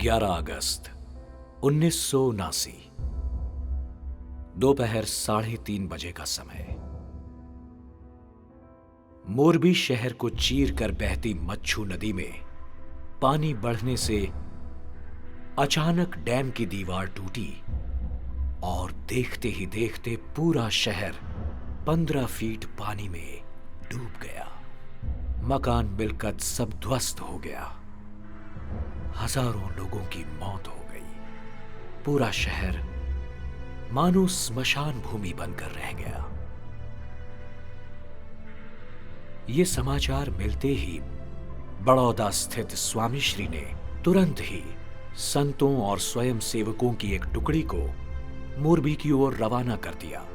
11 अगस्त 1979 दोपहर 3:30 बजे का समय। मोरबी शहर को चीर कर बहती मच्छू नदी में पानी बढ़ने से अचानक डैम की दीवार टूटी और देखते ही देखते पूरा शहर 15 फीट पानी में डूब गया। मकान मिलकत सब ध्वस्त हो गया। हजारों लोगों की मौत हो गई। पूरा शहर मानो स्मशान भूमि बनकर रह गया। ये समाचार मिलते ही बड़ौदा स्थित स्वामी श्री ने तुरंत ही संतों और स्वयं सेवकों की एक टुकड़ी को मोरबी की ओर रवाना कर दिया।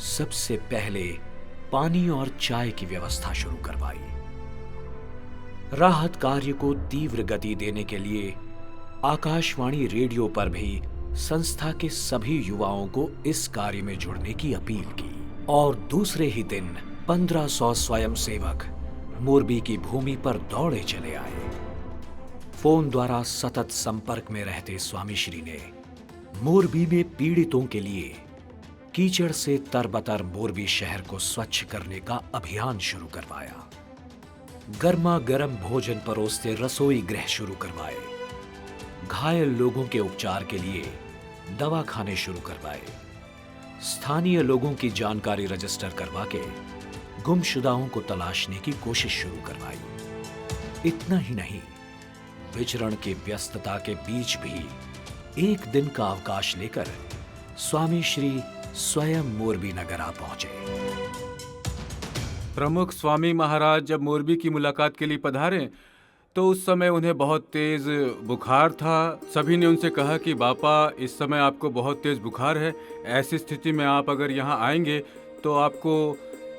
सबसे पहले पानी और चाय की व्यवस्था शुरू करवाई। राहत कार्य को तीव्र गति देने के लिए आकाशवाणी रेडियो पर भी संस्था के सभी युवाओं को इस कार्य में जुड़ने की अपील की और दूसरे ही दिन 1500 स्वयंसेवक मोरबी की भूमि पर दौड़े चले आए। फोन द्वारा सतत संपर्क में रहते स्वामी श्री ने मोरबी में पीड़ितों के लिए कीचड़ से तरबतर मोरबी शहर को स्वच्छ करने का अभियान शुरू करवाया। गर्मा गर्म भोजन परोसते रसोई गृह शुरू करवाए। घायल लोगों के उपचार के लिए दवाखाने शुरू करवाए। स्थानीय लोगों की जानकारी रजिस्टर करवा के गुमशुदाओं को तलाशने की कोशिश शुरू करवाई। इतना ही नहीं, विचरण की व्यस्तता के बीच भी एक दिन का अवकाश लेकर स्वामी श्री स्वयं मोरबी नगर आ पहुंचे। प्रमुख स्वामी महाराज जब मोरबी की मुलाकात के लिए पधारे तो उस समय उन्हें बहुत तेज बुखार था। सभी ने उनसे कहा कि बापा, इस समय आपको बहुत तेज बुखार है, ऐसी स्थिति में आप अगर यहाँ आएंगे तो आपको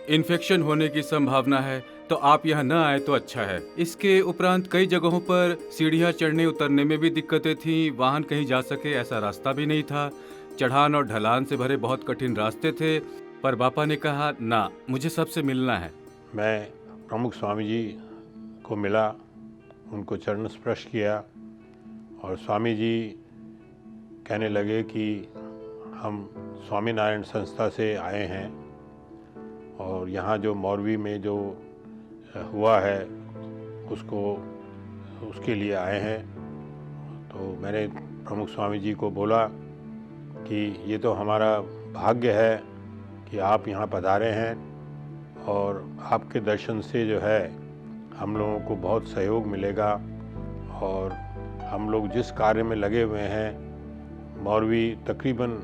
इन्फेक्शन होने की संभावना है, तो आप यहाँ न आए तो अच्छा है। इसके उपरांत कई जगहों पर सीढ़ियाँ चढ़ने उतरने में भी दिक्कतें थीं। वाहन कहीं जा सके ऐसा रास्ता भी नहीं था। चढ़ान और ढलान से भरे बहुत कठिन रास्ते थे। पर बापा ने कहा, ना, मुझे सबसे मिलना है। मैं प्रमुख स्वामी जी को मिला, उनको चरण स्पर्श किया और स्वामी जी कहने लगे कि हम स्वामीनारायण संस्था से आए हैं और यहाँ जो मोरबी में जो हुआ है उसके लिए आए हैं। तो मैंने प्रमुख स्वामी जी को बोला कि ये तो हमारा भाग्य है कि आप यहाँ पधारे हैं और आपके दर्शन से जो है हम लोगों को बहुत सहयोग मिलेगा और हम लोग जिस कार्य में लगे हुए हैं, मोरबी तकरीबन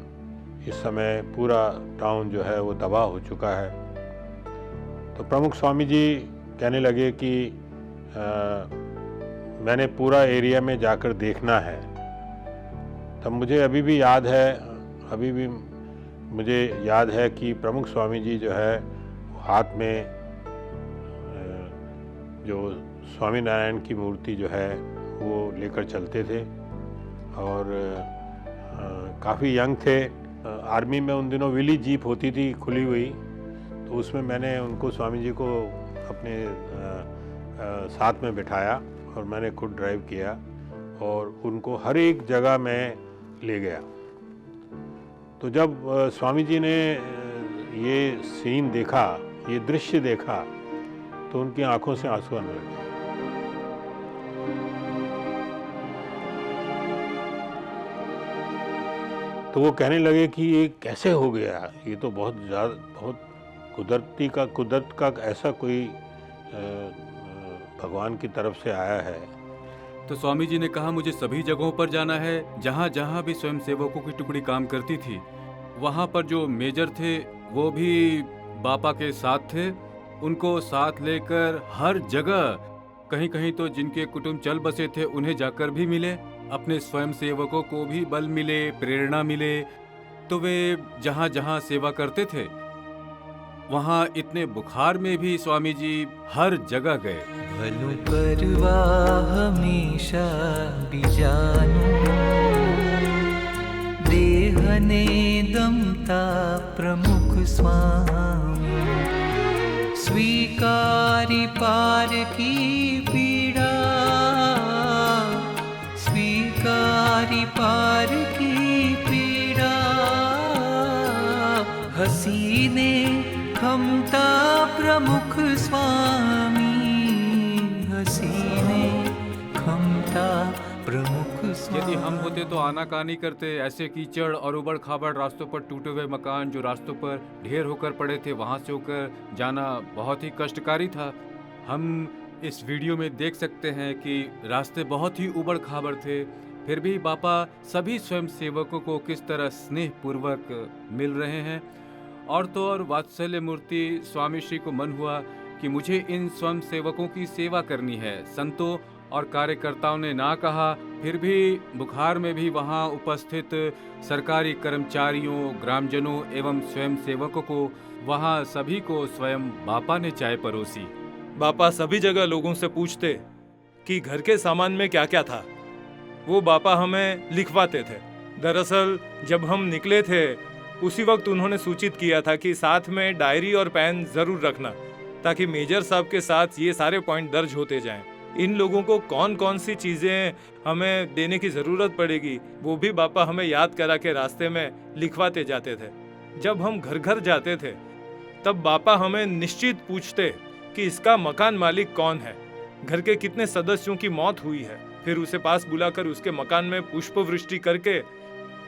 इस समय पूरा टाउन जो है वो तबाह हो चुका है। तो प्रमुख स्वामी जी कहने लगे कि मैंने पूरा एरिया में जाकर देखना है। तब मुझे याद है कि प्रमुख स्वामी जी जो है हाथ में जो स्वामीनारायण की मूर्ति जो है वो लेकर चलते थे और काफ़ी यंग थे। आर्मी में उन दिनों विली जीप होती थी खुली हुई, तो उसमें मैंने उनको स्वामी जी को अपने साथ में बिठाया और मैंने खुद ड्राइव किया और उनको हर एक जगह में ले गया। तो जब स्वामी जी ने ये सीन देखा, ये दृश्य देखा, तो उनकी आंखों से आंसू आने लगे। तो वो कहने लगे कि ये कैसे हो गया, ये तो बहुत कुदरत का ऐसा कोई भगवान की तरफ से आया है। तो स्वामी जी ने कहा, मुझे सभी जगहों पर जाना है जहाँ जहाँ भी स्वयंसेवकों की टुकड़ी काम करती थी। वहाँ पर जो मेजर थे वो भी बापा के साथ थे। उनको साथ लेकर हर जगह, कहीं कहीं तो जिनके कुटुंब चल बसे थे उन्हें जाकर भी मिले। अपने स्वयंसेवकों को भी बल मिले, प्रेरणा मिले। तो वे जहाँ जहाँ सेवा करते थे वहाँ इतने बुखार में भी स्वामी जी हर जगह गए। भलु परवा हमेशा बिजानु, देहने दमता प्रमुख स्वामी, स्वीकारी पार की पीड़ा, स्वी आरी पार की पीड़ा, हसीने खमता प्रमुख स्वामी, हसीने खमता प्रमुख स्वामी। यदि हम होते तो आनाकानी करते। ऐसे कीचड़ और उबड़ खाबड़ रास्तों पर टूटे हुए मकान जो रास्तों पर ढेर होकर पड़े थे, वहां से होकर जाना बहुत ही कष्टकारी था। हम इस वीडियो में देख सकते हैं कि रास्ते बहुत ही उबड़ खाबड़ थे, फिर भी बापा सभी स्वयं सेवकों को किस तरह स्नेह पूर्वक मिल रहे हैं। और तो और वात्सल्य मूर्ति स्वामी श्री को मन हुआ कि मुझे इन स्वयं सेवकों की सेवा करनी है। संतों और कार्यकर्ताओं ने ना कहा, फिर भी बुखार में भी वहां उपस्थित सरकारी कर्मचारियों, ग्रामजनों एवं स्वयं सेवकों को, वहां सभी को स्वयं बापा ने चाय परोसी। बापा सभी जगह लोगों से पूछते कि घर के सामान में क्या क्या था। वो बापा हमें लिखवाते थे। दरअसल जब हम निकले थे उसी वक्त उन्होंने सूचित किया था कि साथ में डायरी और पेन जरूर रखना, ताकि मेजर साहब के साथ ये सारे पॉइंट दर्ज होते जाएं। इन लोगों को कौन कौन सी चीजें हमें देने की जरूरत पड़ेगी वो भी बापा हमें याद करा के रास्ते में लिखवाते जाते थे। जब हम घर घर जाते थे तब बापा हमें निश्चित पूछते कि इसका मकान मालिक कौन है, घर के कितने सदस्यों की मौत हुई है। फिर उसे पास बुलाकर उसके मकान में पुष्प वृष्टि करके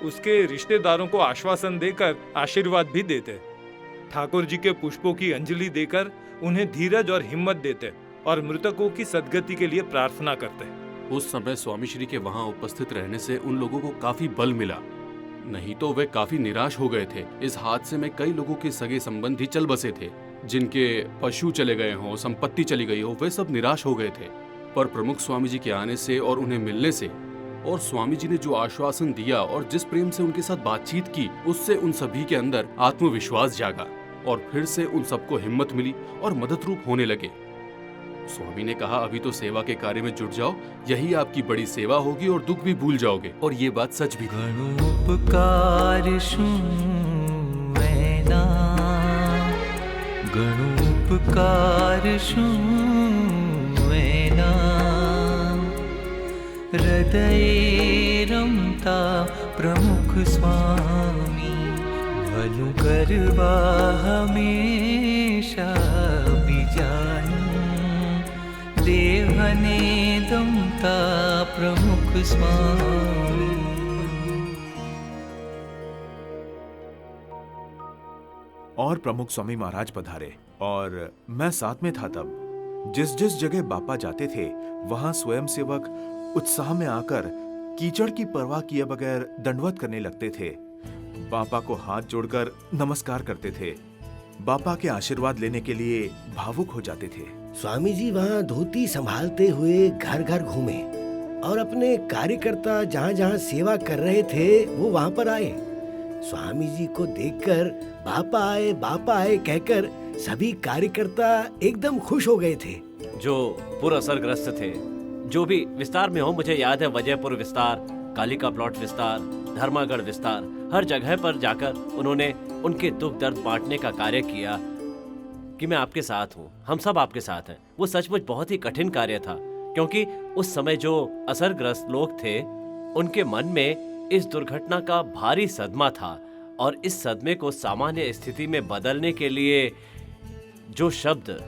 उसके रिश्तेदारों को आश्वासन देकर आशीर्वाद भी देते। ठाकुर जी के पुष्पों की अंजलि देकर उन्हें धीरज और हिम्मत देते और मृतकों की सद्गति के लिए प्रार्थना करते। उस समय स्वामी श्री के वहां उपस्थित रहने से उन लोगों को काफी बल मिला, नहीं तो वे काफी निराश हो गए थे। इस हादसे में कई लोगों के सगे संबंधी चल बसे थे, जिनके पशु चले गए हों, संपत्ति चली गई हो, वे सब निराश हो गए थे। पर प्रमुख स्वामी जी के आने से और उन्हें मिलने से और स्वामी जी ने जो आश्वासन दिया और जिस प्रेम से उनके साथ बातचीत की, उससे उन सभी के अंदर आत्मविश्वास जागा और फिर से उन सबको हिम्मत मिली और मदद रूप होने लगे। स्वामी ने कहा, अभी तो सेवा के कार्य में जुट जाओ, यही आपकी बड़ी सेवा होगी और दुख भी भूल जाओगे। और ये बात सच भी थी। गणोपकार मैना, गणोपकार मैना, हृदय रमता प्रमुख स्वामी, भलु करवा हमेशा बिजानी, देहने दमता प्रमुख स्वामी। और प्रमुख स्वामी महाराज पधारे और मैं साथ में था। तब जिस जिस जगह बापा जाते थे वहां स्वयं सेवक उत्साह में आकर कीचड़ की परवाह किए बगैर दंडवत करने लगते थे। बापा को हाथ जोड़कर नमस्कार करते थे। बापा के आशीर्वाद लेने के लिए भावुक हो जाते थे। स्वामी जी वहाँ धोती संभालते हुए घर घर घूमे और अपने कार्यकर्ता जहाँ जहाँ सेवा कर रहे थे वो वहाँ पर आए। स्वामी जी को देखकर बापा आए कहकर सभी कार्यकर्ता एकदम खुश हो गए थे। जो पूरा असरग्रस्त थे, जो भी विस्तार में हो, मुझे याद है वजयपुर विस्तार, कालिका प्लॉट विस्तार, धर्मागढ़ विस्तार, हर जगह पर जाकर उन्होंने उनके दुख दर्द बांटने का कार्य किया कि मैं आपके साथ हूँ, हम सब आपके साथ हैं। वो सचमुच बहुत ही कठिन कार्य था, क्योंकि उस समय जो असरग्रस्त लोग थे उनके मन में इस दुर्घटना का भारी सदमा था और इस सदमे को सामान्य स्थिति में बदलने के लिए जो शब्द,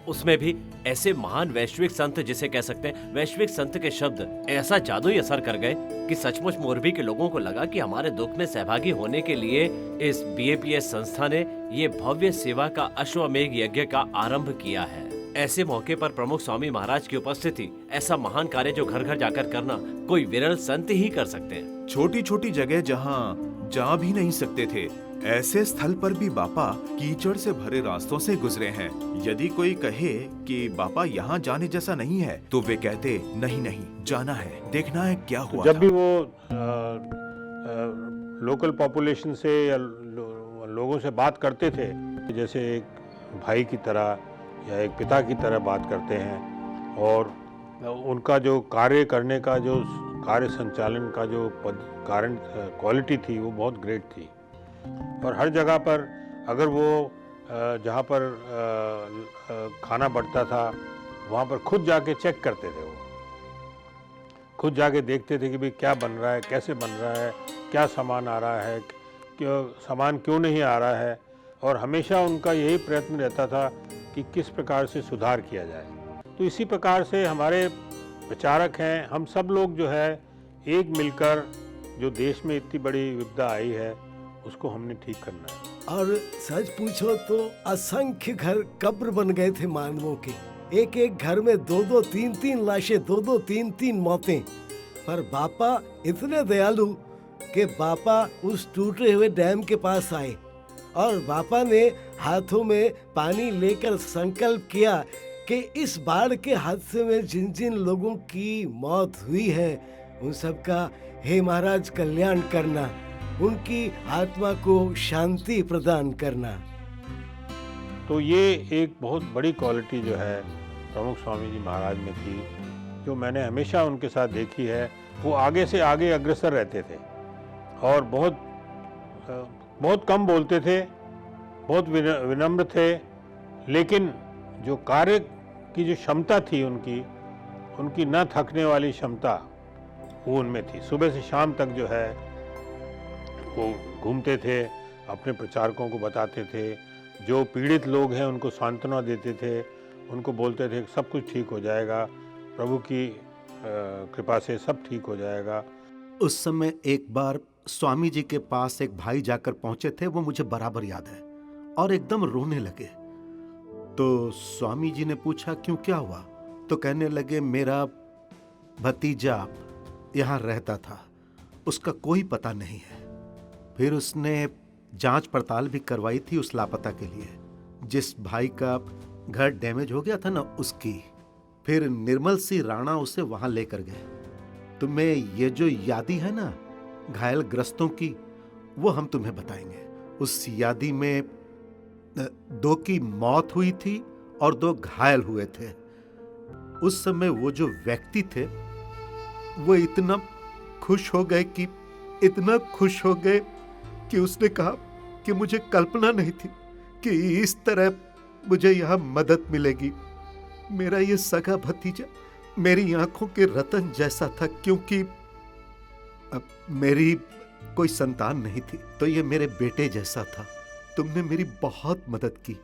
उसमें भी ऐसे महान वैश्विक संत, जिसे कह सकते हैं वैश्विक संत के शब्द ऐसा जादुई असर कर गए कि सचमुच मोरबी के लोगों को लगा कि हमारे दुख में सहभागी होने के लिए इस BAPS संस्था ने ये भव्य सेवा का अश्वमेघ यज्ञ का आरंभ किया है। ऐसे मौके पर प्रमुख स्वामी महाराज की उपस्थिति, ऐसा महान कार्य जो घर घर जाकर करना कोई विरल संत ही कर सकते हैं। छोटी छोटी जगह जहाँ जा भी नहीं सकते थे, ऐसे स्थल पर भी बापा कीचड़ से भरे रास्तों से गुजरे हैं। यदि कोई कहे कि बापा यहाँ जाने जैसा नहीं है, तो वे कहते नहीं, जाना है, देखना है क्या हुआ। जब भी वो लोकल पॉपुलेशन से या लोगों से बात करते थे, जैसे एक भाई की तरह या एक पिता की तरह बात करते हैं, और उनका जो कार्य करने का, जो कार्य संचालन का जो कारण क्वालिटी थी, वो बहुत ग्रेट थी। और हर जगह पर अगर वो जहाँ पर खाना बढ़ता था वहाँ पर खुद जाके चेक करते थे। वो खुद जाके देखते थे कि भाई क्या बन रहा है, कैसे बन रहा है, क्या सामान आ रहा है, क्यों सामान क्यों नहीं आ रहा है, और हमेशा उनका यही प्रयत्न रहता था कि किस प्रकार से सुधार किया जाए। तो इसी प्रकार से हमारे विचारक हैं, हम सब लोग जो है एक मिलकर जो देश में इतनी बड़ी विपदा आई है उसको हमने ठीक करना है। और सच पूछो तो असंख्य घर कब्र बन गए थे मानवों के। एक एक घर में 2-2, 3-3 लाशें, 2-2, 3-3 मौतें। पर बापा इतने दयालु कि बापा उस टूटे हुए डैम के पास आए और बापा ने हाथों में पानी लेकर संकल्प किया कि इस बाढ़ के हादसे में जिन जिन लोगों की मौत हुई है उन सबका हे महाराज कल्याण करना, उनकी आत्मा को शांति प्रदान करना। तो ये एक बहुत बड़ी क्वालिटी जो है प्रमुख स्वामी जी महाराज में थी, जो मैंने हमेशा उनके साथ देखी है। वो आगे से आगे अग्रसर रहते थे और बहुत कम बोलते थे, बहुत विनम्र थे, लेकिन जो कार्य की जो क्षमता थी उनकी न थकने वाली क्षमता वो उनमें थी। सुबह से शाम तक जो है वो घूमते थे, अपने प्रचारकों को बताते थे, जो पीड़ित लोग हैं उनको सांत्वना देते थे, उनको बोलते थे सब कुछ ठीक हो जाएगा, प्रभु की कृपा से सब ठीक हो जाएगा। उस समय एक बार स्वामी जी के पास एक भाई जाकर पहुंचे थे, वो मुझे बराबर याद है, और एकदम रोने लगे। तो स्वामी जी ने पूछा क्यों, क्या हुआ? तो कहने लगे मेरा भतीजा यहाँ रहता था, उसका कोई पता नहीं है। फिर उसने जांच पड़ताल भी करवाई थी उस लापता के लिए, जिस भाई का घर डैमेज हो गया था ना उसकी। फिर निर्मल सिंह राणा उसे वहां लेकर गए। तुम्हें ये जो यादी है ना घायल ग्रस्तों की, वो हम तुम्हें बताएंगे। उस यादी में 2 की मौत हुई थी और 2 घायल हुए थे। उस समय वो जो व्यक्ति थे वो इतना खुश हो गए कि उसने कहा कि मुझे कल्पना नहीं थी कि इस तरह मुझे यहाँ मदद मिलेगी। मेरा ये सगा भतीजा मेरी आंखों के रतन जैसा था, क्योंकि अब मेरी कोई संतान नहीं थी, तो ये मेरे बेटे जैसा था। तुमने मेरी बहुत मदद की।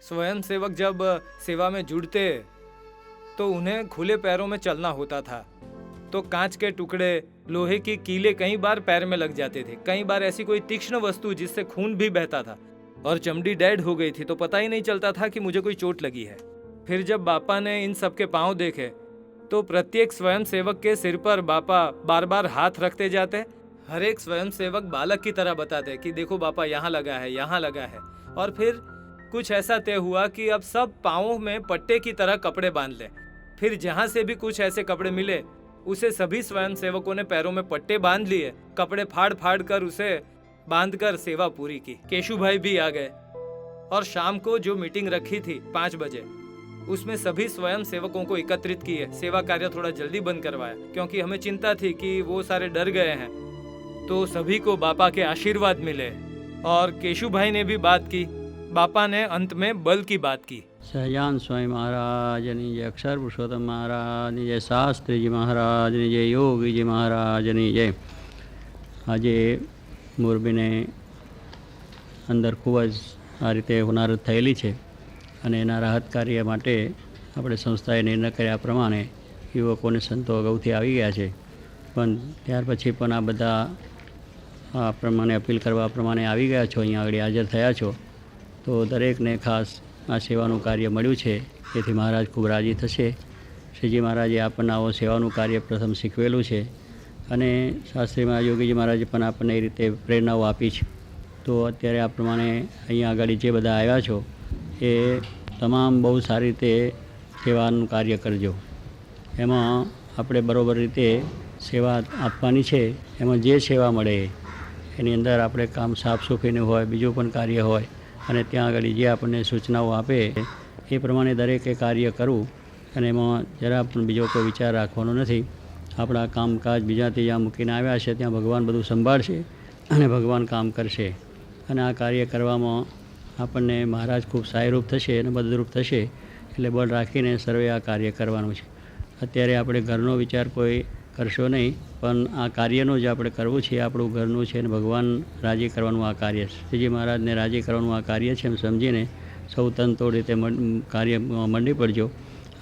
स्वयं सेवक जब सेवा में जुड़ते तो उन्हें खुले पैरों में चलना होता था, तो कांच के टुकड़े, लोहे की कीले कई बार पैर में लग जाते थे। कई बार ऐसी कोई तीक्ष्ण वस्तु जिससे खून भी बहता था और चमड़ी डेड हो गई थी, तो पता ही नहीं चलता था कि मुझे कोई चोट लगी है। फिर जब बापा ने इन सबके पांव देखे तो प्रत्येक स्वयं सेवक के सिर पर बापा बार बार हाथ रखते जाते। हर एक स्वयं सेवक बालक की तरह बताते कि देखो बापा यहाँ लगा है, यहाँ लगा है। और फिर कुछ ऐसा तय हुआ कि अब सब पाँवों में पट्टे की तरह कपड़े बांध ले। फिर जहाँ से भी कुछ ऐसे कपड़े मिले उसे सभी स्वयं सेवकों ने पैरों में पट्टे बांध लिए, कपड़े फाड़ फाड़ कर उसे बांधकर सेवा पूरी की। केशु भाई भी आ गए और शाम को जो मीटिंग रखी थी 5 बजे, उसमें सभी स्वयं सेवकों को एकत्रित किए। सेवा कार्य थोड़ा जल्दी बंद करवाया क्योंकि हमें चिंता थी कि वो सारे डर गए हैं। तो सभी को बापा के आशीर्वाद मिले और केशु भाई ने भी बात की। बापा ने अंत में बल की बात की। સહજાન સ્વામી મહારાજની જય, અક્ષર પુરુષોત્તમ મહારાજની જય, શાસ્ત્રીજી મહારાજની જય, યોગીજી મહારાજની જય। આજે મોરબીને અંદર ખૂબ જ આ રીતે હોનારત થયેલી છે અને એના રાહત કાર્ય માટે આપણે સંસ્થાએ નિર્ણય કર્યા પ્રમાણે યુવકોને સંતો અગાઉથી આવી ગયા છે, પણ ત્યાર પછી પણ આ બધા આ પ્રમાણે અપીલ કરવા પ્રમાણે આવી ગયા છો, અહીંયા આગળ હાજર થયા છો, તો દરેકને ખાસ આ સેવાનું કાર્ય મળ્યું છે, તેથી મહારાજ ખૂબ રાજી થશે। શ્રીજી મહારાજે આપણને આવો સેવાનું કાર્ય પ્રથમ શીખવેલું છે અને શાસ્ત્રીમાં યોગીજી મહારાજે પણ આપણને એ રીતે પ્રેરણાઓ આપી છે। તો અત્યારે આ પ્રમાણે અહીંયા આગળ જે બધા આવ્યા છો એ તમામ બહુ સારી રીતે સેવાનું કાર્ય કરજો। એમાં આપણે બરાબર રીતે સેવા આપવાની છે। એમાં જે સેવા મળે એની અંદર આપણે કામ સાફ સુફીનું હોય, બીજું પણ કાર્ય હોય, અને ત્યાં આગળ જે આપણને સૂચનાઓ આપે એ પ્રમાણે દરેકે કાર્ય કરવું અને એમાં જરા પણ બીજો કોઈ વિચાર રાખવાનો નથી। આપણા કામકાજ બીજા ત્રીજા મૂકીને આવ્યા છે, ત્યાં ભગવાન બધું સંભાળશે અને ભગવાન કામ કરશે અને આ કાર્ય કરવામાં આપણને મહારાજ ખૂબ સહાયરૂપ થશે અને મદદરૂપ થશે। એટલે બળ રાખીને સર્વે આ કાર્ય કરવાનું છે। અત્યારે આપણે ઘરનો વિચાર કોઈ કરશો નહીં, પણ આ કાર્યનું જે આપણે કરવું છે એ આપણું ઘરનું છે અને ભગવાન રાજી કરવાનું આ કાર્ય છે. શ્રીજી મહારાજને રાજી કરવાનું આ કાર્ય છે એમ સમજીને સૌ તનતોડ રીતે કાર્ય મંડી પડજો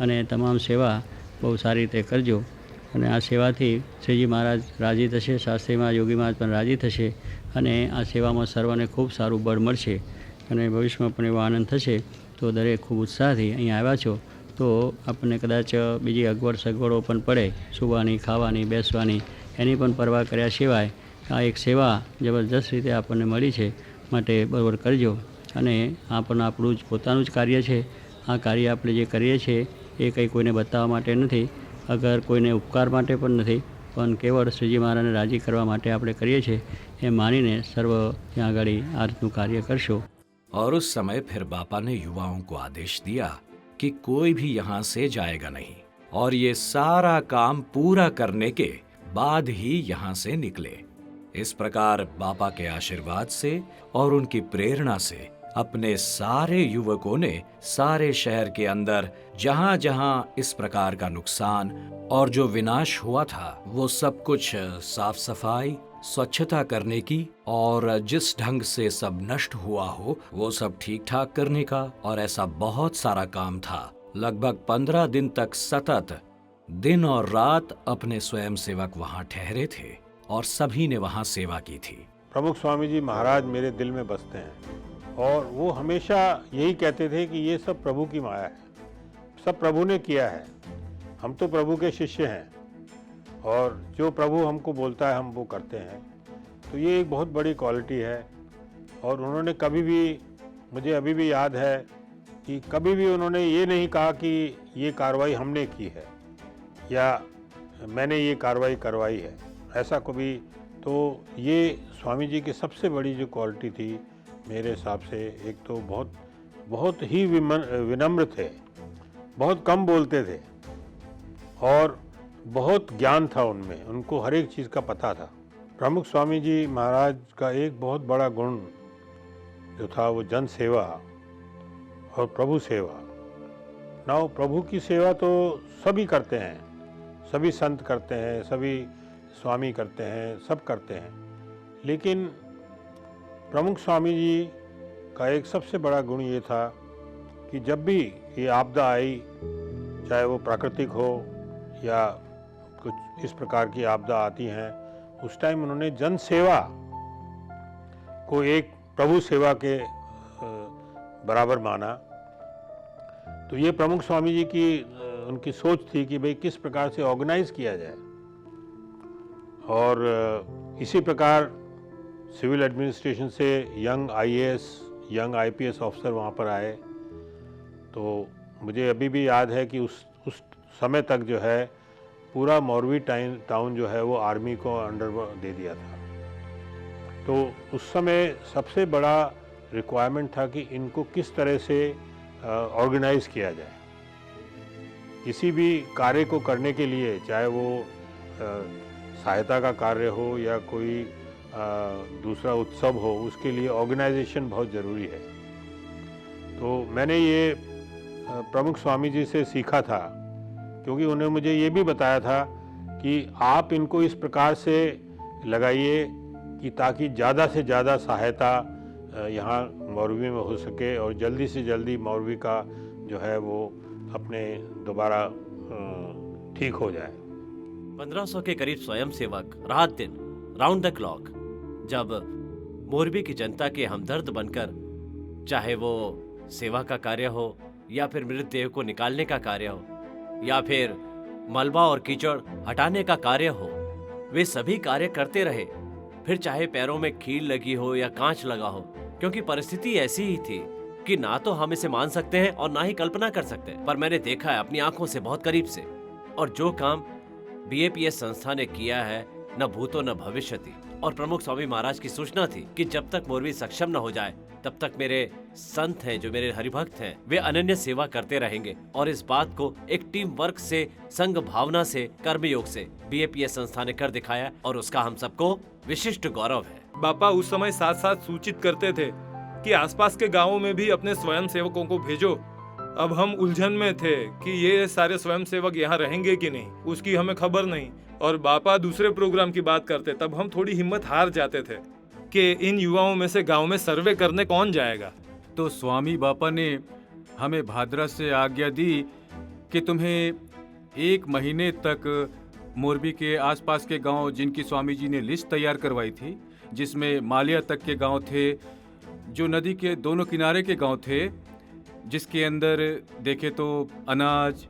અને તમામ સેવા બહુ સારી રીતે કરજો. અને આ સેવાથી શ્રીજી મહારાજ રાજી થશે, શાસ્ત્રીમાં યોગી મહારાજ પણ રાજી થશે અને આ સેવામાં સર્વને ખૂબ સારું બળ મળશે અને ભવિષ્યમાં પણ એવો આનંદ થશે. તો દરેક ખૂબ ઉત્સાહથી અહીંયા આવ્યા છો તો આપણને કદાચ બીજી અગવડ સગવડો પણ પડે, સુવાની, ખાવાની, બેસવાની, એની પણ પરવા કર્યા સિવાય આ એક સેવા જબરદસ્ત રીતે આપણને મળી છે, માટે બરાબર કરજો. અને આ પણ આપણું જ પોતાનું જ કાર્ય છે. આ કાર્ય આપણે જે કરીએ છીએ એ કંઈ કોઈને બતાવવા માટે નથી, અગર કોઈને ઉપકાર માટે પણ નથી, પણ કેવળ શ્રીજી મહારાજને રાજી કરવા માટે આપણે કરીએ છીએ એમ માનીને સર્વ ત્યાં આગળ આ રીતનું કાર્ય કરશો. और उस समय फिर बापा ने युवाओं को आदेश दिया कि कोई भी यहाँ से जाएगा नहीं और ये सारा काम पूरा करने के बाद ही यहाँ से निकले. इस प्रकार बापा के आशीर्वाद से और उनकी प्रेरणा से अपने सारे युवकों ने सारे शहर के अंदर जहाँ जहाँ इस प्रकार का नुकसान और जो विनाश हुआ था वो सब कुछ साफ सफाई, स्वच्छता करने की और जिस ढंग से सब नष्ट हुआ हो वो सब ठीक ठाक करने का, और ऐसा बहुत सारा काम था. लगभग 15 दिन तक सतत दिन और रात अपने स्वयं सेवक वहाँ ठहरे थे और सभी ने वहाँ सेवा की थी. प्रमुख स्वामी जी महाराज मेरे दिल में बसते हैं और वो हमेशा यही कहते थे कि ये सब प्रभु की माया है, सब प्रभु ने किया है, हम तो प्रभु के शिष्य हैं और जो प्रभु हमको बोलता है हम वो करते हैं. तो ये एक बहुत बड़ी क्वालिटी है. और उन्होंने कभी भी, मुझे अभी भी याद है कि कभी भी उन्होंने ये नहीं कहा कि ये कार्रवाई हमने की है या मैंने ये कार्रवाई करवाई है, ऐसा कभी. तो ये स्वामी जी की सबसे बड़ी जो क्वालिटी थी मेरे हिसाब से, एक तो बहुत ही विनम्र थे, बहुत कम बोलते थे और बहुत ज्ञान था उनमें, उनको हर एक चीज़ का पता था. प्रमुख स्वामी जी महाराज का एक बहुत बड़ा गुण जो था वो जन सेवा और प्रभु सेवा. नाउ प्रभु की सेवा तो सभी करते हैं, सभी संत करते हैं, सभी स्वामी करते हैं, सब करते हैं, लेकिन प्रमुख स्वामी जी का एक सबसे बड़ा गुण ये था कि जब भी ये आपदा आई, चाहे वो प्राकृतिक हो या कुछ इस प्रकार की आपदा आती हैं, उस टाइम उन्होंने जन सेवा को एक प्रभु सेवा के बराबर माना. तो ये प्रमुख स्वामी जी की उनकी सोच थी कि भाई किस प्रकार से ऑर्गेनाइज किया जाए. और इसी प्रकार सिविल एडमिनिस्ट्रेशन से young IAS, young IPS officer वहाँ पर आए. तो मुझे अभी भी याद है कि उस समय तक जो है पूरा मोरवी टाउन जो है वो आर्मी को अंडर दे दिया था. तो उस समय सबसे बड़ा रिक्वायरमेंट था कि इनको किस तरह से ऑर्गेनाइज किया जाए. किसी भी कार्य को करने के लिए, चाहे वो सहायता का कार्य हो या कोई दूसरा उत्सव हो, उसके लिए ऑर्गेनाइजेशन बहुत ज़रूरी है. तो मैंने ये प्रमुख स्वामी जी से सीखा था, क्योंकि उन्होंने मुझे ये भी बताया था कि आप इनको इस प्रकार से लगाइए कि ताकि ज़्यादा से ज़्यादा सहायता यहाँ मोरवी में हो सके और जल्दी से जल्दी मोरवी का जो है वो अपने दोबारा ठीक हो जाए. 1500 के करीब स्वयंसेवक रात दिन राउंड द क्लॉक जब मोरबी की जनता के हमदर्द बनकर, चाहे वो सेवा का कार्य हो या फिर मृतदेह को निकालने का कार्य हो या फिर मलबा और कीचड़ हटाने का कार्य हो, वे सभी कार्य करते रहे. फिर चाहे पैरों में कील लगी हो या कांच लगा हो, क्योंकि परिस्थिति ऐसी ही थी कि ना तो हम इसे मान सकते हैं और ना ही कल्पना कर सकते हैं. पर मैंने देखा है अपनी आंखों से बहुत करीब से, और जो काम बीएपीएस संस्था ने किया है, न भूतो न भविष्यति. और प्रमुख स्वामी महाराज की सूचना थी कि जब तक मोरवी सक्षम न हो जाए तब तक मेरे संत हैं, जो मेरे हरिभक्त हैं, वे अनन्य सेवा करते रहेंगे. और इस बात को एक टीम वर्क से, संघ भावना से, कर्मयोग से बीएपीएस संस्था ने कर दिखाया और उसका हम सबको विशिष्ट गौरव है. बापा उस समय साथ साथ सूचित करते थे कि आसपास के गांवों में भी अपने स्वयं सेवकों को भेजो. अब हम उलझन में थे कि ये सारे स्वयंसेवक यहाँ रहेंगे कि नहीं, उसकी हमें खबर नहीं. और बापा दूसरे प्रोग्राम की बात करते, तब हम थोड़ी हिम्मत हार जाते थे कि इन युवाओं में से गांव में सर्वे करने कौन जाएगा। तो स्वामी बापा ने हमें भाद्रा से आज्ञा दी कि तुम्हें 1 महीने तक मोरबी के आसपास के गांव, जिनकी स्वामी जी ने लिस्ट तैयार करवाई थी, जिसमें मालिया तक के गांव थे, जो नदी के दोनों किनारे के गांव थे, जिसके अंदर देखे तो अनाज,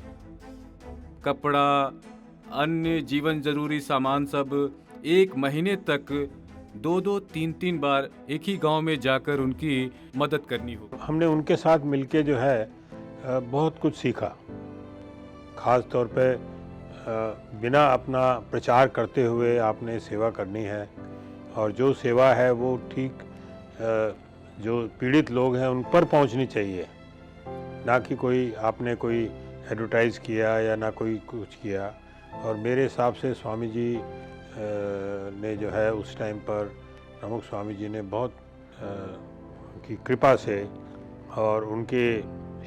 कपड़ा, अन्य जीवन जरूरी सामान सब 1 महीने तक 2-2, 3-3 बार एक ही गांव में जाकर उनकी मदद करनी होगी। हमने उनके साथ मिलके जो है बहुत कुछ सीखा। खास तौर पे बिना अपना प्रचार करते हुए आपने सेवा करनी है, और जो सेवा है वो ठीक जो पीड़ित लोग हैं उन पर पहुंचनी चाहिए, ना कि कोई आपने कोई एडवर्टाइज़ किया या ना कोई कुछ किया। और मेरे हिसाब से स्वामी जी ने जो है उस टाइम पर प्रमुख स्वामी जी ने बहुत की कृपा से और उनके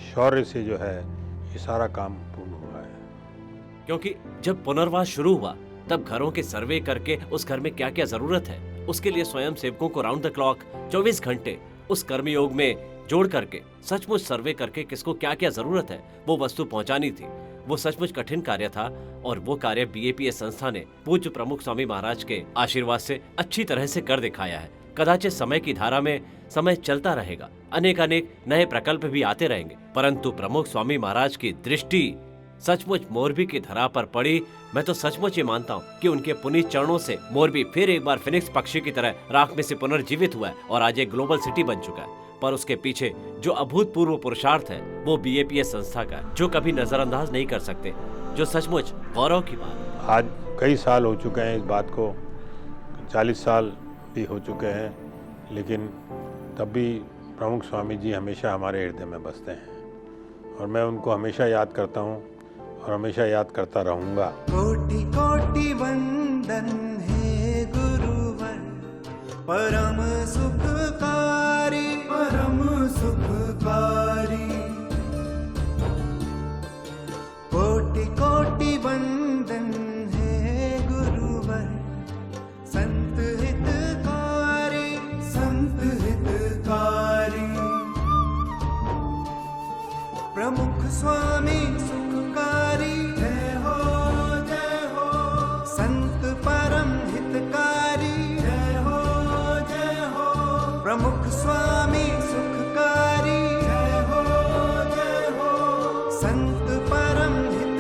शौर्य से जो है ये सारा काम पूर्ण हुआ है। क्योंकि जब पुनर्वास शुरू हुआ तब घरों के सर्वे करके उस घर में क्या क्या जरूरत है उसके लिए स्वयं सेवकों को राउंड द क्लॉक 24 घंटे उस कर्मयोग में जोड़ करके सचमुच सर्वे करके किसको क्या क्या जरूरत है वो वस्तु पहुंचानी थी। वो सचमुच कठिन कार्य था और वो कार्य बीएपीएस संस्था ने पूज्य प्रमुख स्वामी महाराज के आशीर्वाद से अच्छी तरह से कर दिखाया है। कदाचित समय की धारा में समय चलता रहेगा, अनेक नए प्रकल्प भी आते रहेंगे, परंतु प्रमुख स्वामी महाराज की दृष्टि सचमुच मोरबी की धरा पर पड़ी। मैं तो सचमुच ये मानता हूँ कि उनके पुनीत चरणों से मोरबी फिर एक बार फिनिक्स पक्षी की तरह राख में से पुनर्जीवित हुआ है और आज एक ग्लोबल सिटी बन चुका है। पर उसके पीछे जो अभूतपूर्व पुरुषार्थ है वो बीएपीएस संस्था का है, जो कभी नजरअंदाज नहीं कर सकते, जो सचमुच गौरव की बात है। आज कई साल हो चुके हैं इस बात को, 40 साल भी हो चुके हैं, लेकिन तब भी प्रमुख स्वामी जी हमेशा हमारे हृदय में बसते हैं और मैं उनको हमेशा याद करता हूँ और हमेशा याद करता रहूँगा। कोटि कोटि वंदन है गुरुवर, परम सुखकारी परम सुखकारी। कोटि कोटि वंदन है गुरुवर, संत हितकारी संत हितकारी। प्रमुख स्वामी सुखकारी जय हो जय हो, संत परम हितकारी जय हो जय हो। प्रमुख स्वामी सुखकारी जय हो, संत परम हितकारी।